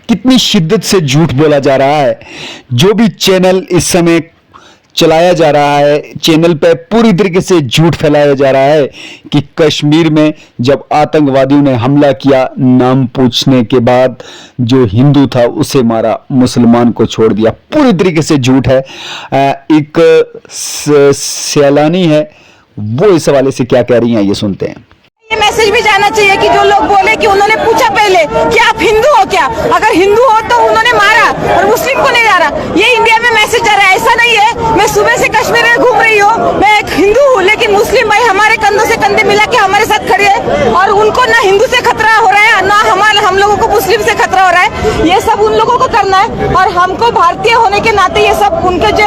कितनी शिद्दत से झूठ बोला जा रहा है। जो भी चैनल इस समय चलाया जा रहा है, चैनल पे पूरी तरीके से झूठ फैलाया जा रहा है कि कश्मीर में जब आतंकवादियों ने हमला किया, नाम पूछने के बाद जो हिंदू था उसे मारा, मुसलमान को छोड़ दिया। पूरी तरीके से झूठ है। एक सैलानी है, वो इस हवाले से क्या कह रही हैं, ये सुनते हैं। ये मैसेज भी जाना चाहिए कि जो लोग बोले कि उन्होंने पूछा पहले कि आप हिंदू हो क्या, अगर हिंदू हो तो उन्होंने मारा और मुस्लिम को नहीं मारा। ये इंडिया में मैसेज जा रहा है, ऐसा नहीं है। मैं सुबह से कश्मीर में घूम रही हूँ, मैं एक हिंदू हूँ, लेकिन मुस्लिम भाई हमारे कंधों से कंधे मिला के हमारे साथ खड़े हैं और उनको ना हिंदू से खतरा हो रहा है, ना हम लोगों को मुस्लिम से खतरा हो रहा है। ये सब उन लोगों को करना है और हमको भारतीय होने के नाते ये सब उनके जो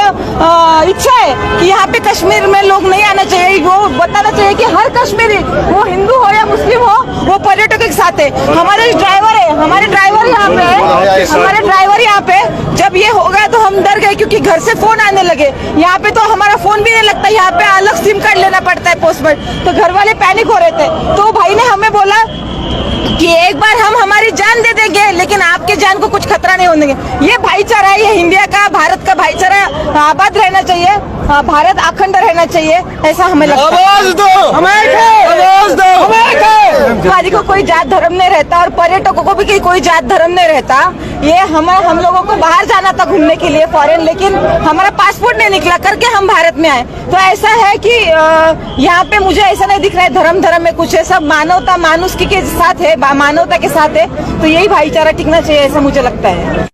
इच्छा है कि यहाँ पे कश्मीर में लोग नहीं आना चाहिए, वो बताना चाहिए कि हर कश्मीरी, वो हिंदू हो या मुस्लिम हो, वो पर्यटकों के साथ है। हमारे ड्राइवर है, हमारे ड्राइवर यहाँ पे है, हमारे ड्राइवर यहाँ पे। जब ये हो गया तो हम डर गए क्योंकि घर से फोन आने लगे। यहाँ पे तो हमारा फोन भी नहीं लगता, यहाँ पे अलग सिम कार्ड लेना पड़ता है पोस्टपेड, तो घर वाले पैनिक हो रहे थे। तो भाई ने हमें बोला कि एक बार हम हमारी जान दे देंगे लेकिन आपके जान को कुछ खतरा नहीं होने देंगे। ये भाईचारा है, ये इंडिया का, भारत का भाईचारा आबाद रहना चाहिए, भारत अखंड रहना चाहिए, ऐसा हमें लगता है। आवाज दो, आवाज दो, खाली को कोई जात धर्म नहीं रहता और पर्यटकों को भी कोई जात धर्म नहीं रहता। ये हम लोगों को बाहर जाना था घूमने के लिए फॉरेन, लेकिन हमारा पासपोर्ट नहीं निकला करके हम भारत में आए। तो ऐसा है कि यहाँ पे मुझे ऐसा नहीं दिख रहा है धर्म में कुछ है, सब मानवता मानुष के साथ है, मानवता के साथ है। तो यही भाईचारा टिकना चाहिए, ऐसा मुझे लगता है।